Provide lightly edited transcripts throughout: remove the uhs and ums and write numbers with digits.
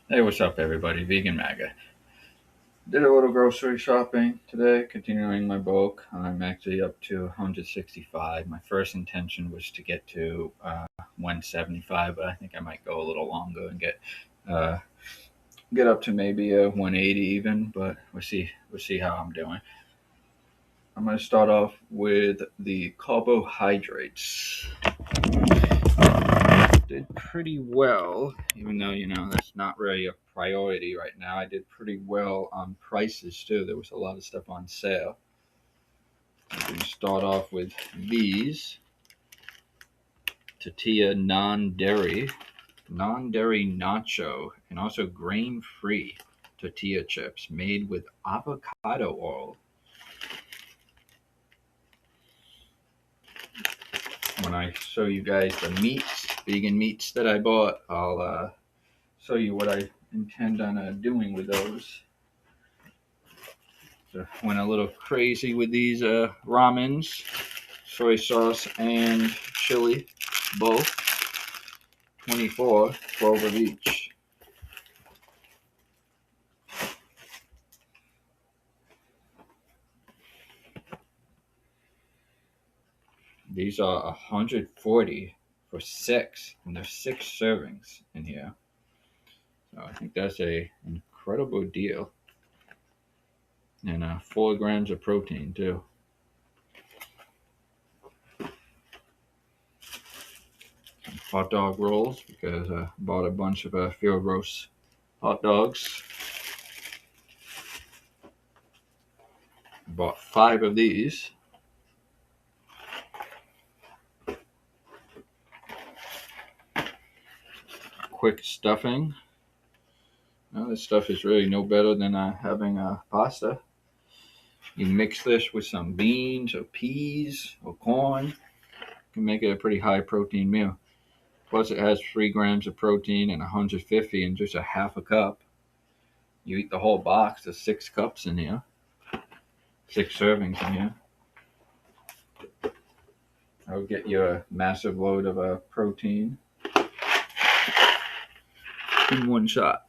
Hey, what's up, everybody? Vegan MAGA. Did a little grocery shopping today, continuing my bulk. I'm actually up to 165. My first intention was to get to 175, but I think I might go a little longer and uh, get up to maybe a 180 even. But we'll see how I'm doing. I'm going to start off with the carbohydrates. Did pretty well, even though that's not really a priority right now. I did pretty well on prices too. There was a lot of stuff on sale. I'm going to start off with these Tortilla non-dairy nacho, and also grain-free tortilla chips made with avocado oil. When I show you guys the meats, vegan meats that I bought, I'll show you what I intend on doing with those. So went a little crazy with these ramens, soy sauce and chili, both 24, 12 of each. These are 140 for six, and there's six servings in here. So I think that's a incredible deal, and 4 grams of protein too. Hot dog rolls, because I bought a bunch of field roast hot dogs. Bought 5 of these. Quick stuffing. Now, this stuff is really no better than having pasta. You mix this with some beans or peas or corn. You can make it a pretty high protein meal. Plus, it has 3 grams of protein and 150 in just a half a cup. You eat the whole box. There's 6 cups in here, 6 servings in here. I'll get you a massive load of protein in one shot.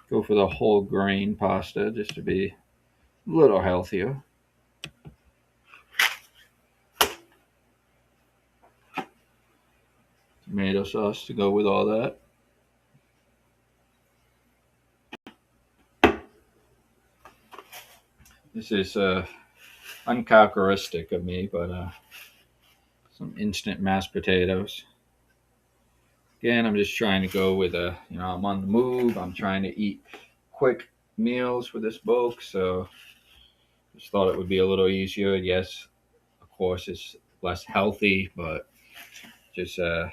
Go for the whole grain pasta just to be a little healthier. Tomato sauce to go with all that. This is uncharacteristic of me, but some instant mashed potatoes. Again, I'm just trying to go with I'm on the move. I'm trying to eat quick meals for this bulk, so just thought it would be a little easier. Yes, of course, it's less healthy, but just thought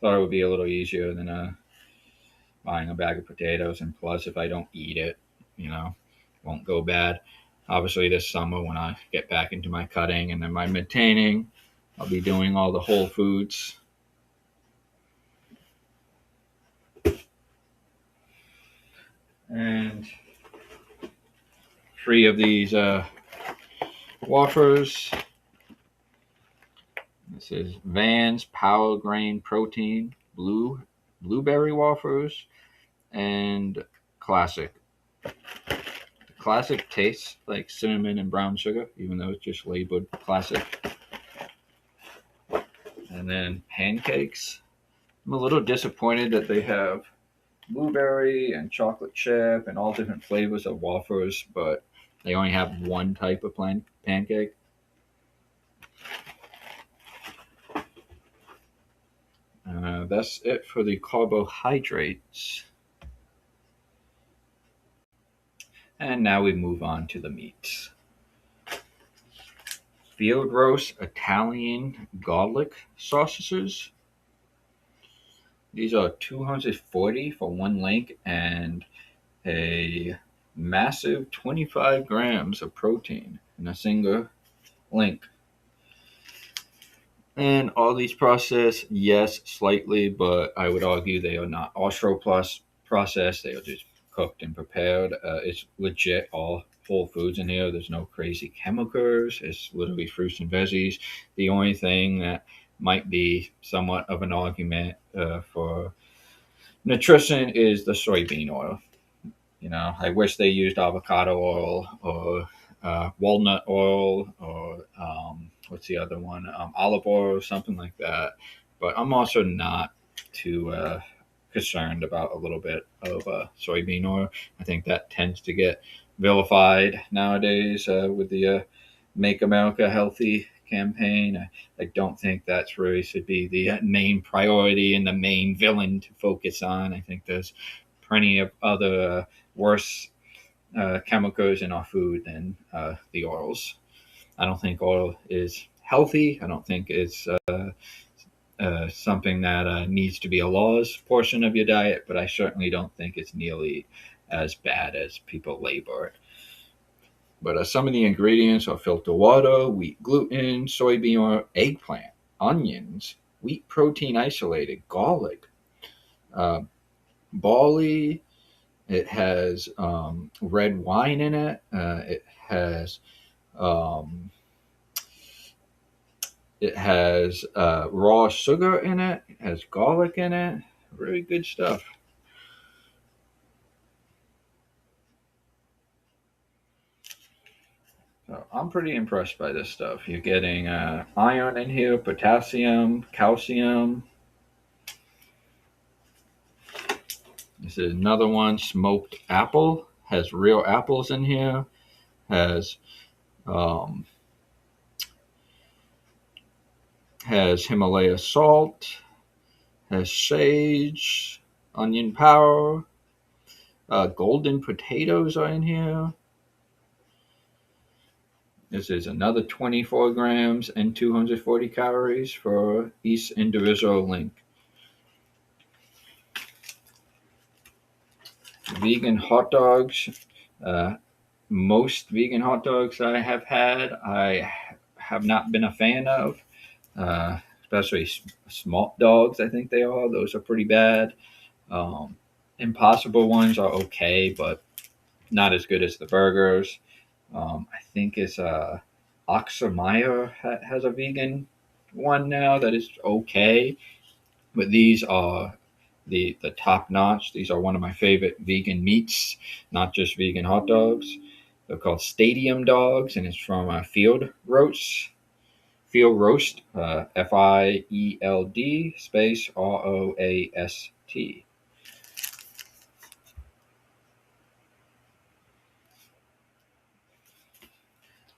it would be a little easier than buying a bag of potatoes. And plus, if I don't eat it, it won't go bad. Obviously, this summer when I get back into my cutting and then my maintaining, I'll be doing all the whole foods. And 3 of these wafers. This is Vans Power Grain Protein Blueberry Wafers and Classic. Classic tastes like cinnamon and brown sugar, even though it's just labeled Classic. And then pancakes. I'm a little disappointed that they have blueberry and chocolate chip and all different flavors of wafers, but they only have one type of pancake. That's it for the carbohydrates. And now we move on to the meats. Field roast Italian garlic sausages. These are 240 for one link and a massive 25 grams of protein in a single link. And all these processed, yes, slightly, but I would argue they are not Austro Plus processed. They are just cooked and prepared. It's legit all whole foods in here. There's no crazy chemicals. It's literally fruits and veggies. The only thing that might be somewhat of an argument for nutrition is the soybean oil. I wish they used avocado oil or walnut oil or what's the other one? Olive oil or something like that. But I'm also not too concerned about a little bit of soybean oil. I think that tends to get vilified nowadays with the Make America Healthy campaign. I don't think that's really should be the main priority and the main villain to focus on. I think there's plenty of other worse chemicals in our food than the oils. I don't think oil is healthy. I don't think it's something that needs to be a laws portion of your diet, but I certainly don't think it's nearly as bad as people label it. But some of the ingredients are filtered water, wheat gluten, soybean oil, eggplant, onions, wheat protein isolated, garlic, barley. It has red wine in it. Um, it has raw sugar in it. It has garlic in it. Really good stuff. So I'm pretty impressed by this stuff. You're getting iron in here, potassium, calcium. This is another one, smoked apple. Has real apples in here. Has um, has Himalaya salt. Has sage, onion powder. Golden potatoes are in here. This is another 24 grams and 240 calories for each individual link. Vegan hot dogs. Most vegan hot dogs I have had, I have not been a fan of, especially small dogs, I think they are. Those are pretty bad. Impossible ones are okay, but not as good as the burgers. I think it's Oxermeyer has a vegan one now that is okay, but these are the top notch. These are one of my favorite vegan meats, not just vegan hot dogs. They're called Stadium Dogs, and it's from Field Roast. Field Roast, FIELD space ROAST.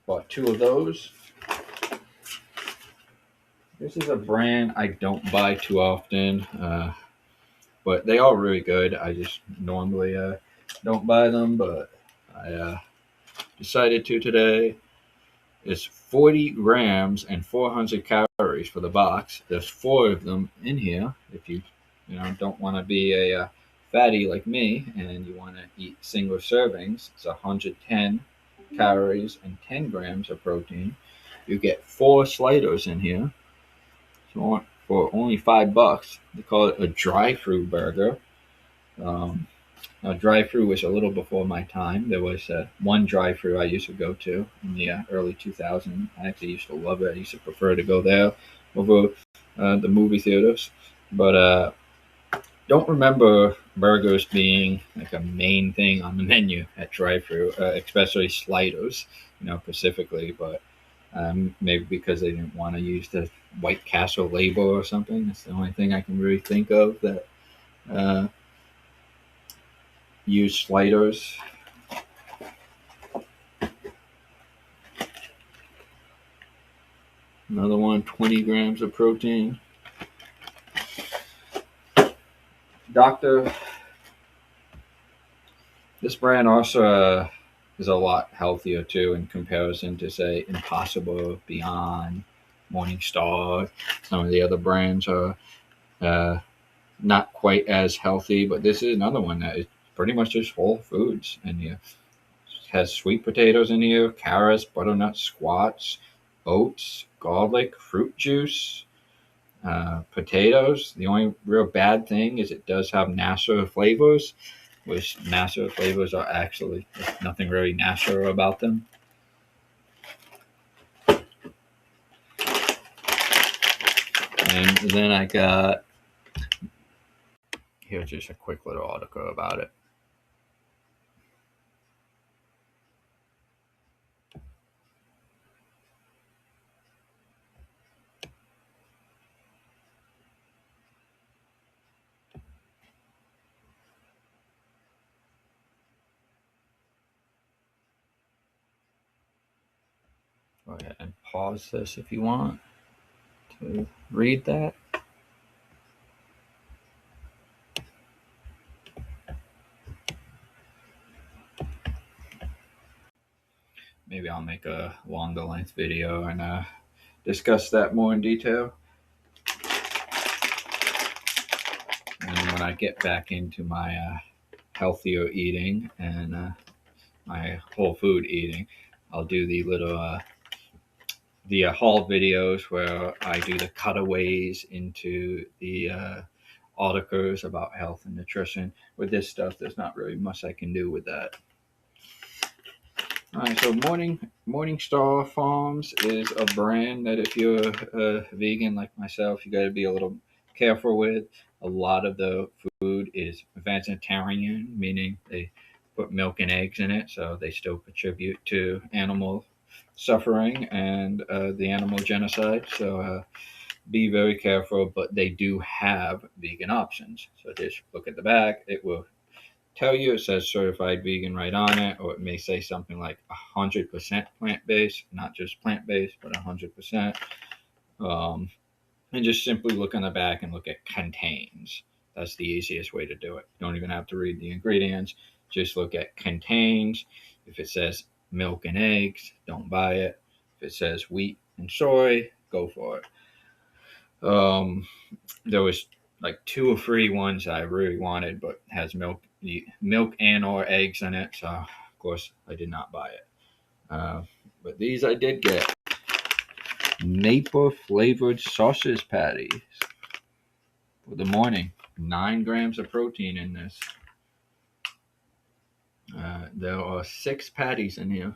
Bought two of those. This is a brand I don't buy too often, but they are really good. I just normally don't buy them, but I decided to today. It's 40 grams and 400 calories for the box. There's 4 of them in here. If you don't want to be a fatty like me and you want to eat single servings, it's 110 calories and 10 grams of protein. You get 4 sliders in here. So for only $5, they call it a drive-through burger. Now, drive-through was a little before my time. There was one drive-through I used to go to in the early 2000s. I actually used to love it. I used to prefer to go there over the movie theaters. But don't remember burgers being like a main thing on the menu at drive-through, especially sliders, specifically. But maybe because they didn't want to use the White Castle label or something. That's the only thing I can really think of that use sliders. Another one, 20 grams of protein. Doctor, this brand also is a lot healthier too in comparison to, say, Impossible, Beyond, Morningstar. Some of the other brands are not quite as healthy, but this is another one that is pretty much just whole foods in here. It has sweet potatoes in here, carrots, butternut squash, oats, garlic, fruit juice, potatoes. The only real bad thing is it does have natural flavors, which natural flavors are actually nothing really natural about them. And then I got, here's just a quick little article about it. Go ahead and pause this if you want to read that. Maybe I'll make a longer length video and discuss that more in detail. And when I get back into my healthier eating and my whole food eating, I'll do the little haul videos where I do the cutaways into the articles about health and nutrition. With this stuff, there's not really much I can do with that. All right, so Morningstar Farms is a brand that if you're a vegan like myself, you got to be a little careful with. A lot of the food is vegetarian, meaning they put milk and eggs in it, so they still contribute to animal suffering and the animal genocide. So be very careful, but they do have vegan options. So just look at the back; it will tell you, it says certified vegan right on it, or it may say something like 100% plant-based, not just plant-based, but 100%. And just simply look on the back and look at contains. That's the easiest way to do it. You don't even have to read the ingredients. Just look at contains. If it says milk and eggs, don't buy it. If it says wheat and soy, go for it. There was like 2 or 3 ones I really wanted, but has milk and or eggs in it. So of course I did not buy it. But these I did get. Maple flavored sausage patties for the morning. 9 grams of protein in this. There are 6 patties in here.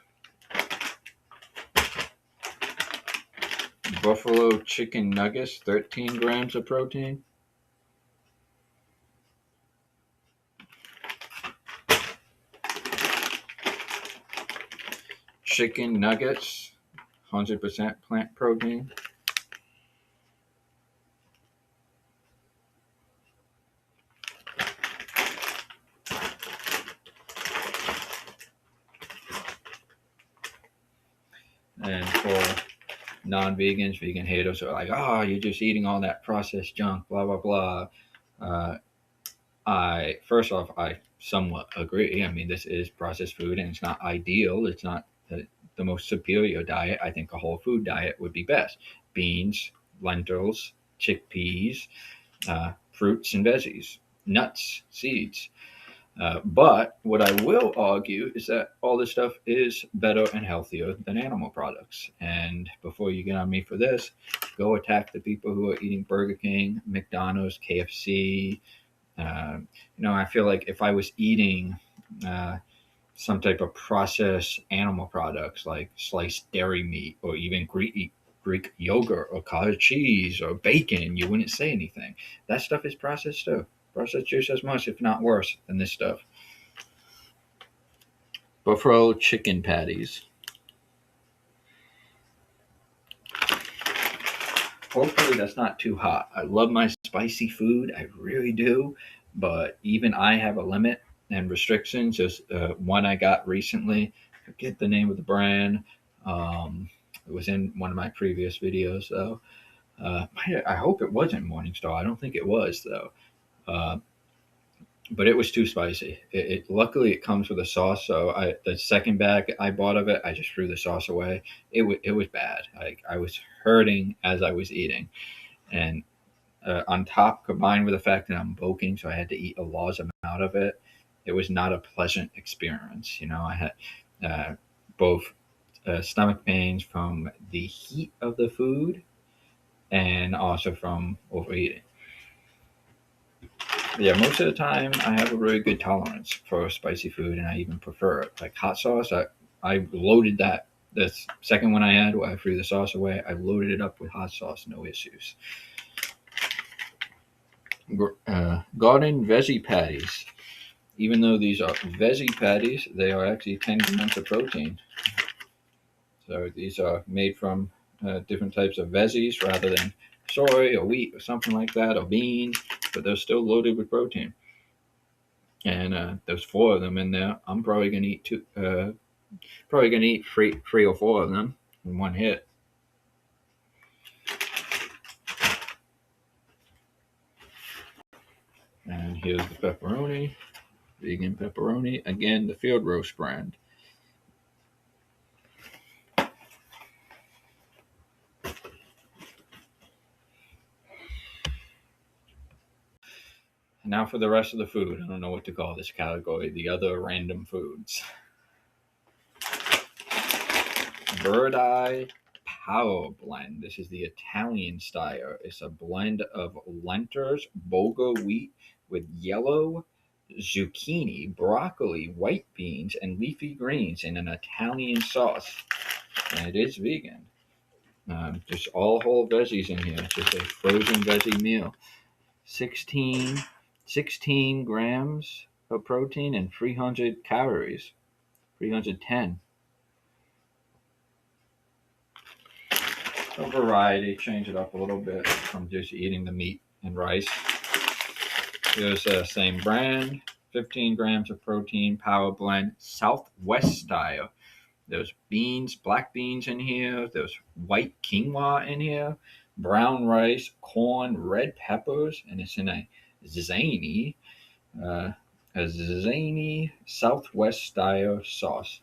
Buffalo chicken nuggets, 13 grams of protein. Chicken nuggets, 100% plant protein. And for non-vegans, vegan haters are like, oh, you're just eating all that processed junk, blah, blah, blah. First off, I somewhat agree. I mean, this is processed food and it's not ideal. It's not the most superior diet. I think a whole food diet would be best. Beans, lentils, chickpeas, fruits and veggies, nuts, seeds. But what I will argue is that all this stuff is better and healthier than animal products. And before you get on me for this, go attack the people who are eating Burger King, McDonald's, KFC. I feel like if I was eating some type of processed animal products like sliced dairy meat or even Greek yogurt or cottage cheese or bacon, you wouldn't say anything. That stuff is processed too. Processed just as much, if not worse, than this stuff. Buffalo chicken patties. Hopefully that's not too hot. I love my spicy food, I really do, but even I have a limit and restrictions. Just one I got recently. I forget the name of the brand. It was in one of my previous videos, though. I hope it wasn't Morningstar. I don't think it was, though. Uh, but it was too spicy. Luckily it comes with a sauce, so the second bag I bought of it, I just threw the sauce away. It was bad. I was hurting as I was eating, and on top, combined with the fact that I'm bulking, so I had to eat a large amount of it. It was not a pleasant experience. I had both stomach pains from the heat of the food and also from overeating. Yeah, most of the time I have a really good tolerance for spicy food, and I even prefer it. Like hot sauce, I loaded that. The second one I had, where I threw the sauce away, I loaded it up with hot sauce, no issues. Garden veggie patties. Even though these are veggie patties, they are actually 10 grams of protein. So these are made from different types of veggies rather than soy or wheat or something like that, or beans, but they're still loaded with protein. And there's 4 of them in there. I'm probably gonna eat three or 4 of them in one hit. And here's the pepperoni, vegan pepperoni. Again, the field roast brand. Now for the rest of the food. I don't know what to call this category. The other random foods. Bird Eye Power Blend. This is the Italian style. It's a blend of lentils, bulgur wheat with yellow zucchini, broccoli, white beans, and leafy greens in an Italian sauce. And it is vegan. Just all whole veggies in here. It's just a frozen veggie meal. 16 grams of protein and 300 calories. 310. A variety, change it up a little bit from just eating the meat and rice. Here's the same brand, 15 grams of protein, power blend, Southwest style. There's beans, black beans in here. There's white quinoa in here, brown rice, corn, red peppers, and it's in a zany Southwest style sauce.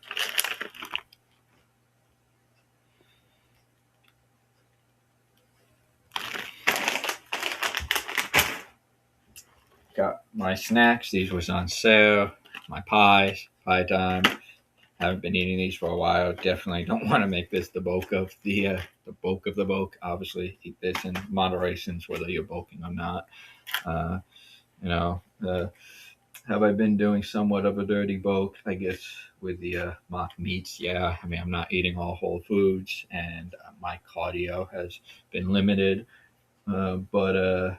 Got my snacks. These was on sale. My pie time. Haven't been eating these for a while. Definitely don't want to make this the bulk of the bulk. Obviously, eat this in moderation, whether you're bulking or not. Uh, you know, have I been doing somewhat of a dirty bulk? I guess with the mock meats. Yeah, I mean, I'm not eating all whole foods, and my cardio has been limited. But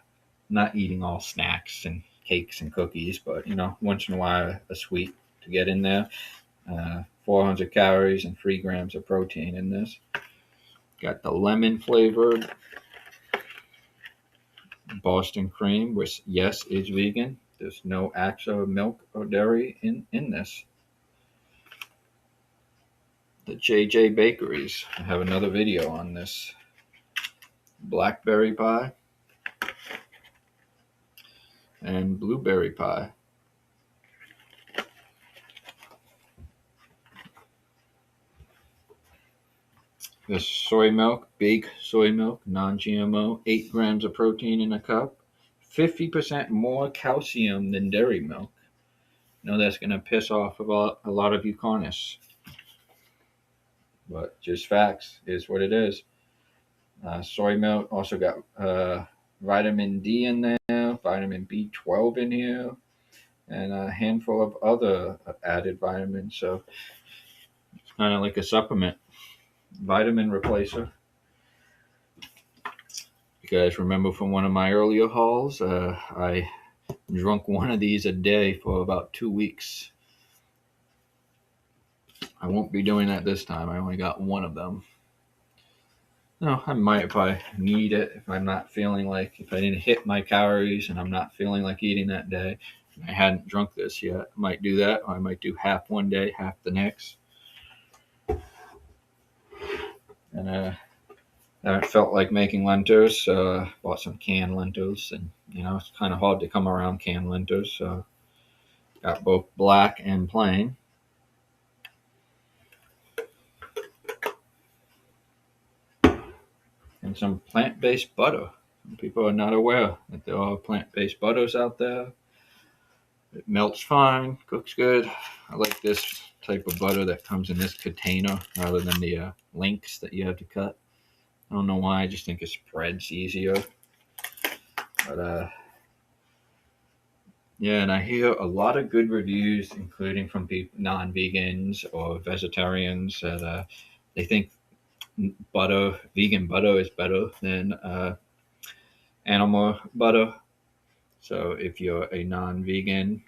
not eating all snacks and cakes and cookies, but once in a while a sweet to get in there. 400 calories and 3 grams of protein in this. Got the lemon flavored Boston cream, which yes is vegan. There's no actual milk or dairy in this. The JJ Bakeries. I have another video on this. Blackberry pie and blueberry pie. This soy milk, big soy milk, non-GMO, 8 grams of protein in a cup, 50% more calcium than dairy milk. That's going to piss off a lot of you carnists. But just facts is what it is. Soy milk also got vitamin D in there, vitamin B12 in here, and a handful of other added vitamins. So it's kind of like a supplement, vitamin replacer. You guys remember from one of my earlier hauls, I drunk one of these a day for about 2 weeks. I won't be doing that this time. I only got one of them. No, I might if I need it, if I'm not feeling like, if I didn't hit my calories and I'm not feeling like eating that day, I hadn't drunk this yet, I might do that, or I might do half one day, half the next. And I haven't felt like making lentils, so I bought some canned lentils, and it's kind of hard to come around canned lentils, so got both black and plain. And some plant-based butter. Some people are not aware that there are plant-based butters out there. It melts fine, cooks good. I like this type of butter that comes in this container rather than the links that you have to cut. I don't know why. I just think it spreads easier. But yeah, and I hear a lot of good reviews, including from non-vegans or vegetarians, that they think vegan butter is better than animal butter. So if you're a non-vegan,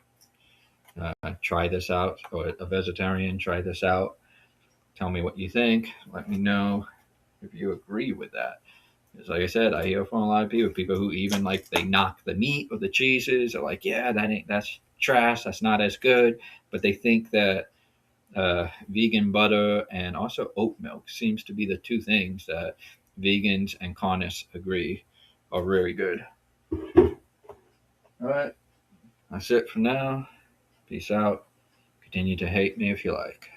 try this out, or a vegetarian, try this out. Tell me what you think. Let me know if you agree with that. Because like I said, I hear from a lot of people who even like they knock the meat or the cheeses, are like, yeah, that's trash. That's not as good. But they think that vegan butter and also oat milk seems to be the two things that vegans and carnists agree are really good. All right, that's it for now. Peace out. Continue to hate me if you like.